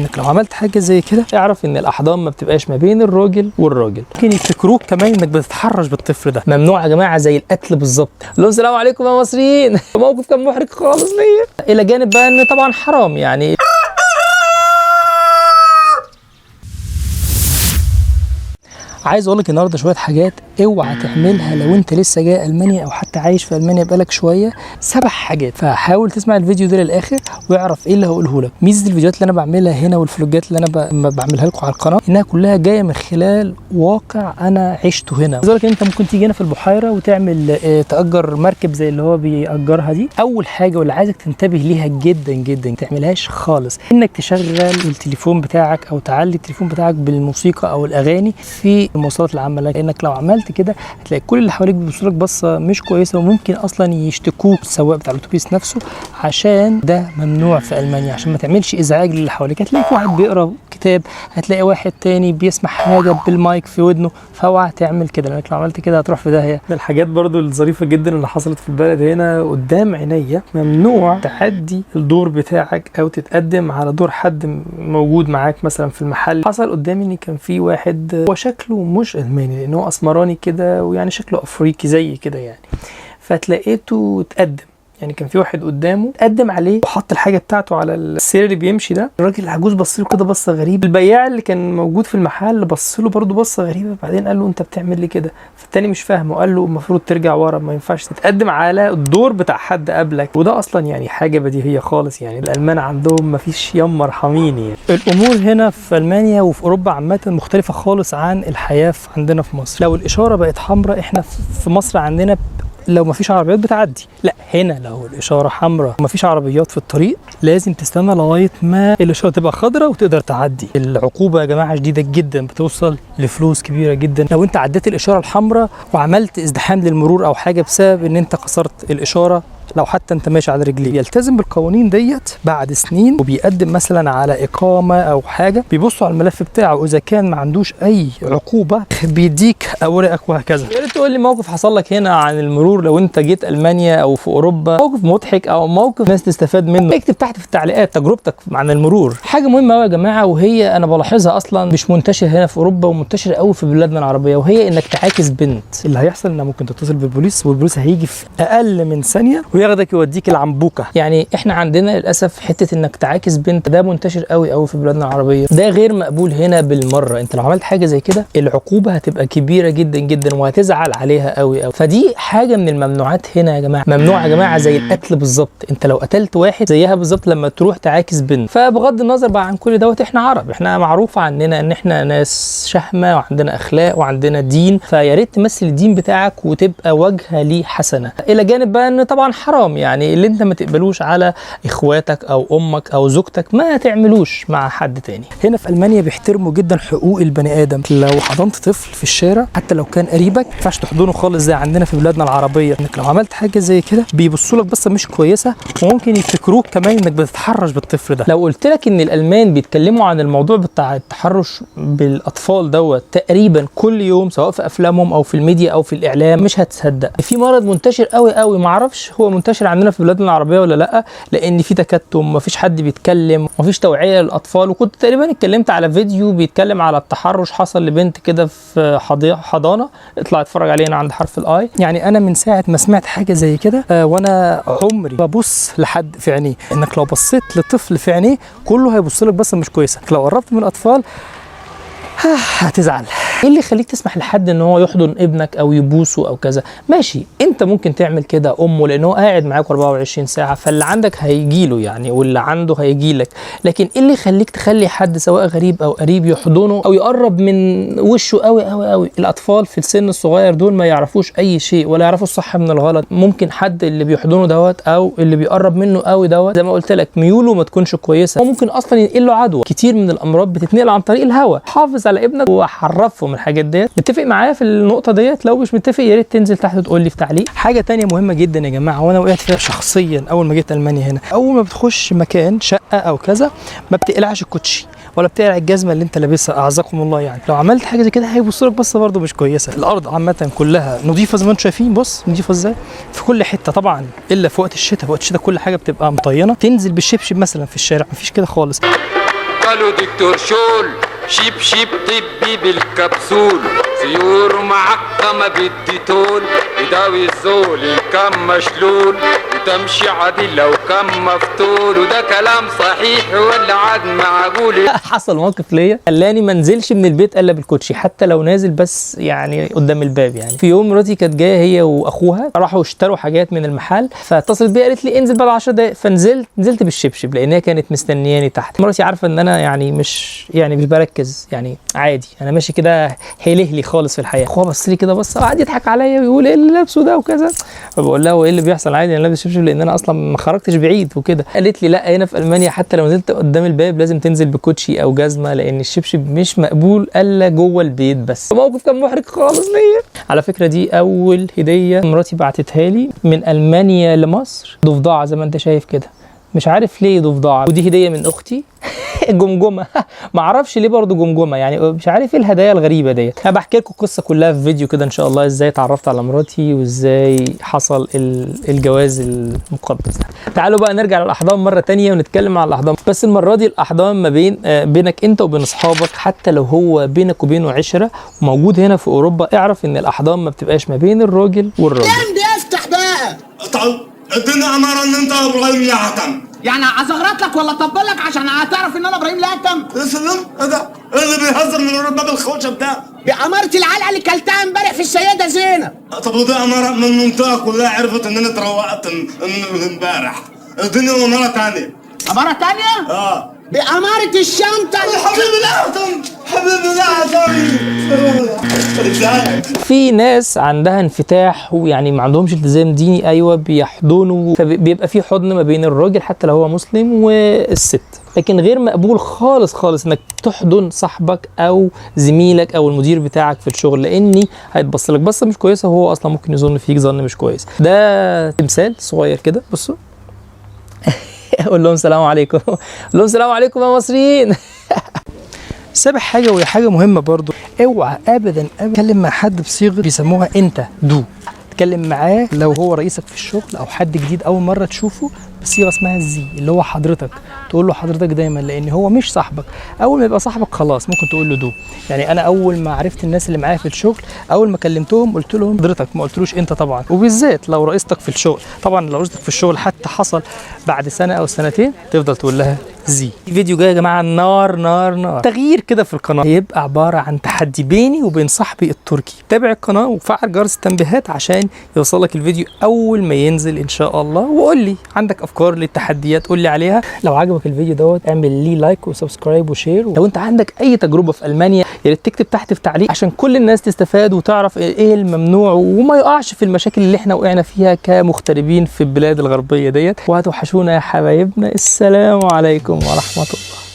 انك لو عملت حاجه زي كده اعرف ان الاحضان ما بتبقاش ما بين الراجل والراجل، ممكن يفتكروك كمان انك بتتحرش بالطفل ده. ممنوع يا جماعه زي القتل بالظبط. السلام عليكم يا مصريين. موقف كان محرج خالص ليا، الى جانب بقى ان طبعا حرام يعني. عايز اقول لك النهارده شويه حاجات اوعى تعملها لو انت لسه جاي المانيا او حتى عايش في المانيا بقالك شويه. 7 حاجات، فحاول تسمع الفيديو ده للاخر واعرف ايه اللي هقوله لك. ميزه الفيديوهات اللي انا بعملها هنا والفلوجات اللي انا بعملها لكم على القناه انها كلها جايه من خلال واقع انا عشته هنا. عايز اقول لك انت ممكن تيجي هنا في البحيره وتعمل تاجر مركب زي اللي هو بيأجرها دي. اول حاجه واللي عايزك تنتبه ليها جدا جدا، ما تعملهاش خالص، انك تشغل التليفون بتاعك او تعلي التليفون بتاعك بالموسيقى او الاغاني في المواصلات العامه، لانك لو عملت كده هتلاقي كل اللي حواليك بيبصوا لك بصه مش كويسه، وممكن اصلا يشتكوك السواق بتاع الاتوبيس نفسه، عشان ده ممنوع في المانيا، عشان ما تعملش ازعاج للي حواليك. هتلاقي واحد بيقرا كتاب، هتلاقي واحد تاني بيسمع حاجه بالمايك في ودنه، فاوعى تعمل كده لانك لو عملت كده هتروح في داهيه. من الحاجات برضو الظريفه جدا اللي حصلت في البلد هنا قدام عينيا، ممنوع تعدي الدور بتاعك او تتقدم على دور حد موجود معاك مثلا في المحل. حصل قدامي ان كان في واحد هو شكله مش الماني لانه اسمراني كده ويعني شكله افريقي زي كده يعني، فتلاقيته اتقدم. يعني كان في واحد قدامه اتقدم عليه وحط الحاجه بتاعته على السير اللي بيمشي ده. الراجل العجوز بص له كده بصه غريبه، البياع اللي كان موجود في المحل بص له برده بصه غريبه، بعدين قال له انت بتعمل لي كده؟ فالتاني مش فاهمه، قال له المفروض ترجع ورا، ما ينفعش تتقدم على الدور بتاع حد قبلك. وده اصلا يعني حاجه بديهيه خالص، يعني الالمان عندهم ما فيش يما ارحميني يعني. الامور هنا في المانيا وفي اوروبا عامه مختلفه خالص عن الحياه عندنا في مصر. لو الاشاره بقت حمراء، احنا في مصر عندنا لو ما فيش عربيات بتعدي، لا هنا لو الاشاره حمراء وما فيش عربيات في الطريق لازم تستنى لغايه ما الاشاره تبقى خضراء وتقدر تعدي. العقوبه يا جماعه شديده جدا، بتوصل لفلوس كبيره جدا لو انت عديت الاشاره الحمراء وعملت ازدحام للمرور او حاجه بسبب ان انت كسرت الاشاره. لو حتى انت ماشي على رجليك يلتزم بالقوانين ديت بعد سنين، وبيقدم مثلا على اقامه او حاجه، بيبصوا على الملف بتاعه واذا كان ما عندوش اي عقوبه بيديك اوراقك وهكذا. يا ريت تقول لي موقف حصل لك هنا عن المرور لو انت جيت المانيا او في اوروبا، موقف مضحك او موقف ناس تستفاد منه. اكتب تحت في التعليقات تجربتك عن المرور. حاجه مهمه قوي يا جماعه، وهي انا بلاحظها اصلا مش منتشر هنا في اوروبا ومنتشر قوي في بلادنا العربيه، وهي انك تعاكس بنت. اللي هيحصل انك ممكن تتصل بالبوليس والبوليس هيجي في اقل من ثانيه وياخدك يوديك العنبوكه. يعني احنا عندنا للاسف حته انك تعاكس بنت ده منتشر قوي في بلادنا العربيه، ده غير مقبول هنا بالمره. انت لو عملت حاجه زي كده العقوبه هتبقى كبيره جدا جدا وهتزعل عليها قوي، فدي حاجه من الممنوعات هنا يا جماعه. ممنوع يا جماعه زي القتل بالظبط. انت لو قتلت واحد زيها بالظبط لما تروح تعاكس بنت. فبغض النظر بقى عن كل دوت، احنا عرب، احنا معروف عننا ان احنا ناس شهمه وعندنا اخلاق وعندنا دين، فيا ريت تمثل الدين بتاعك وتبقى وجهه ليه حسنه. الى جانب بقى ان طبعا حرام، يعني اللي انت ما تقبلوش على اخواتك او امك او زوجتك ما تعملوش مع حد تاني. هنا في المانيا بيحترموا جدا حقوق البني ادم. لو حضنت طفل في الشارع حتى لو كان قريبك ما ينفعش تحضنه خالص زي عندنا في بلادنا العربيه، انك لو عملت حاجه زي كده بيبصوا لك بصه مش كويسه، وممكن يفتكروك كمان انك بتتحرش بالطفل ده. لو قلت لك ان الالمان بيتكلموا عن الموضوع بتاع التحرش بالاطفال دوت تقريبا كل يوم، سواء في افلامهم او في الميديا او في الاعلام، مش هتصدق. في مرض منتشر قوي ما اعرفش هو منتشر عندنا في بلادنا العربيه ولا لا، لان في تكتم، مفيش حد بيتكلم، مفيش توعيه للاطفال. وكنت تقريبا اتكلمت على فيديو بيتكلم على التحرش حصل لبنت كده في حضانه، اطلع اتفرج عليه عند حرف الاي. يعني انا من ساعه ما سمعت حاجه زي كده وانا عمري ببص لحد في عينيه، انك لو بصيت لطفل في عينيه كله هيبص لك بصه مش كويسه. لو قربت من الاطفال هتزعل. ايه اللي يخليك تسمح لحد ان هو يحضن ابنك او يبوسه او كذا؟ ماشي انت ممكن تعمل كده امه لانه هو قاعد معاك 24 ساعه، فاللي عندك هيجيله يعني واللي عنده هيجيلك. لكن ايه اللي يخليك تخلي حد سواء غريب او قريب يحضنه او يقرب من وشه قوي؟ الاطفال في السن الصغير دول ما يعرفوش اي شيء ولا يعرفوا الصح من الغلط. ممكن حد اللي بيحضنه دوت او اللي بيقرب منه قوي دوت زي ما قلت لك ميوله ما تكونش كويسه، وممكن اصلا ينقل له عدوى. كتير من الامراض بتتنقل عن طريق الهواء. حافظ على ابنك وحرفه من الحاجات ديت. متفق معايا في النقطه ديت؟ لو مش متفق يا ريت تنزل تحت تقول لي في تعليق. حاجه تانية مهمه جدا يا جماعه وانا وقعت فيها شخصيا اول ما جيت المانيا هنا، اول ما بتخش مكان شقه او كذا ما بتقلعش الكوتشي ولا بتقلع الجزمه اللي انت لابسها، اعزكم الله. يعني لو عملت حاجه زي كده هيبصوا لك بصه برده مش كويسه. الارض عامه كلها نظيفه زي ما انتم شايفين، بص نظيفه ازاي في كل حته طبعا الا في وقت الشتاء. في وقت الشتاء كل حاجه بتبقى مطينه، تنزل بالشبشب مثلا في الشارع مفيش كده خالص. قالوا دكتور شول، شيب شيب طبي بالكبسول، سيور معقمة بالديتول، يداوي الزول إن كان مشلول، وتمشي عدل لو كان مفتول. وده كلام صحيح ولا عاد معقول؟ حصل موقف ليا خلاني ما انزلش من البيت الا بالكوتشي، حتى لو نازل بس يعني قدام الباب. يعني في يوم مراتي كانت جايه هي واخوها، راحوا اشتروا حاجات من المحل، فاتصلت بيا قالت لي انزل بعد 10 دقايق، فنزلت بالشبشب لان هي كانت مستنياني تحت. مراتي عارفه ان انا يعني مش بركز، يعني عادي انا ماشي كده هيلهلي خالص في الحياه. اخوها بص لي كده بص قعد يضحك عليا ويقول ايه اللي لابسه ده وكذا، فبقول لها هو ايه اللي بيحصل؟ عادي انا لابس شبشب لان انا اصلا ما خرجتش بعيد وكده. قالت لي لا هنا في المانيا حتى لو نزلت قدام الباب لازم تنزل بكوتشي او جزمه، لان الشبشب مش مقبول الا جوه البيت بس. الموقف كان محرج خالص ليا. على فكره دي اول هديه مراتي بعتتها لي من المانيا لمصر، ضفدعه زي ما انت شايف كده، مش عارف ليه ضفدعه. ودي هديه من اختي جمجمه ما اعرفش ليه برضه جمجمه، يعني مش عارف ايه الهدايا الغريبه ديت. انا بحكي لكم القصه كلها في فيديو كده ان شاء الله، ازاي اتعرفت على مراتي وازاي حصل الجواز المقدس ده. تعالوا بقى نرجع للاحضان مره تانية ونتكلم عن الاحضان، بس المره دي الاحضان ما بينك انت وبين اصحابك، حتى لو هو بينك وبينه عشره وموجود هنا في اوروبا. اعرف ان الاحضان ما بتبقاش ما بين الراجل والراجل. افتح بقى. طب اديني اماره ان انت ابراهيم يعتم، يعني ازغرط لك ولا اطبل لك عشان هتعرف ان انا ابراهيم لاكم؟ يا سلام. ايه ده؟ ايه اللي بيهزر من باب الخوشه ده؟ بأمارة العلقه اللي كلتها امبارح في السيده زينب. طب وده اماره من المنطقه كلها عرفت ان انا اتروقت من امبارح. اديني اماره ثانيه. اماره ثانيه؟ اه بأمارة الشنطه. حبيبي الاعتم، حبيبي الاعتم. في ناس عندها انفتاح ويعني ما عندهمش التزام ديني، ايوه بيحضنوا، فبيبقى في حضن ما بين الراجل حتى لو هو مسلم والست. لكن غير مقبول خالص خالص انك تحضن صاحبك او زميلك او المدير بتاعك في الشغل، لاني هيتبص لك بصه مش كويسه وهو اصلا ممكن يظن فيك ظن مش كويس. ده تمثال صغير كده، بصوا. قول لهم سلام عليكم، قول لهم سلام عليكم يا مصريين. سابع حاجه وهي حاجه مهمه برضو، اوعى ابدا تتكلم مع حد بصيغه بيسموها انت دو. تتكلم معاه لو هو رئيسك في الشغل او حد جديد اول مره تشوفه بصيغه اسمها الزي، اللي هو حضرتك. تقول له حضرتك دايما، لان هو مش صاحبك. اول ما يبقى صاحبك خلاص ممكن تقول له دو. يعني انا اول ما عرفت الناس اللي معايا في الشغل، اول ما كلمتهم قلت لهم حضرتك، ما قلتلوش انت طبعا. وبالذات لو رئيستك في الشغل، طبعا لو رئيستك في الشغل حتى حصل بعد سنه او سنتين تفضل تقول لها زي. الفيديو جاي يا جماعه نار نار نار. تغيير كده في القناه هيبقى عباره عن تحدي بيني وبين صاحبي التركي. تابع القناه وفعل جرس التنبيهات عشان يوصلك الفيديو اول ما ينزل ان شاء الله. وقول لي عندك افكار للتحديات قول لي عليها. لو عجبك الفيديو دوت اعمل لي لايك وسبسكرايب وشير. لو انت عندك اي تجربه في المانيا يا ريت تكتب تحت في تعليق عشان كل الناس تستفاد وتعرف ايه الممنوع وما يقعش في المشاكل اللي احنا وقعنا فيها كمغتربين في البلاد الغربيه ديت. وهتوحشونا يا حبايبنا. السلام عليكم ورحمه الله.